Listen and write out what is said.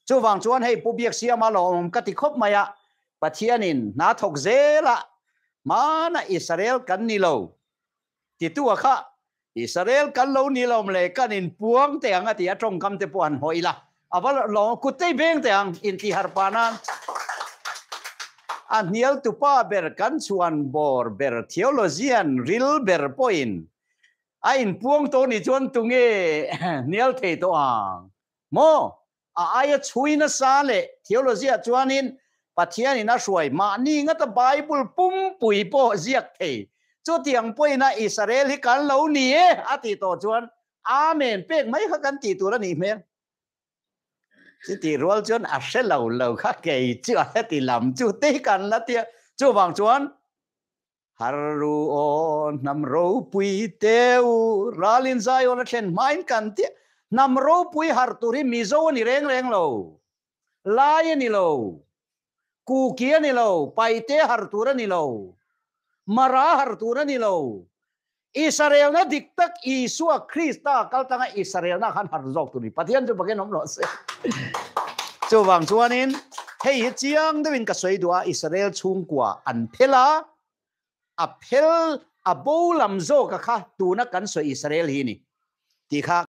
chu wang chuan hei pubiak siama lom ka ti khop maya pathianin na thok zela mana Israel kan ni lo ti tu kha Israel kan lo ni lom le kanin puang te anga ti atong kam te puan hoila aval lo kutei beng te ang in ti harpanan anial tu pa ber kan chuan bor ber theologian real ber point ain puang to ni chuan tunge nial thei to ang mo aya chuina sale theology chuanin pathian ina suai ma ni nga ta bible pum pui po ziak thei chu tiang poina Israel hi kan lo ni e ati to chuan amen pek mai kha kan ti tu ra ni men si ti rol chuan a se lo kha ke chu a ti lam chu te kan la tia chu wang chuan haru on nam ro pui teu ralin zai on chen main kan ti nam ro pui har turi mizo ni reng lo lai ni lo ku kia ni lo pai te har tura ni lo mara har tura ni lo Israel na diktak Isua Krista kaltanga Israel na kan har zok tu ni pathian chu bagen om lo se chu wang chuanin hei chiang dewin ka soi dua Israel chung kwa an phela a phel a bolam zo ka kha tu na kan soi Israel hi ni ti kha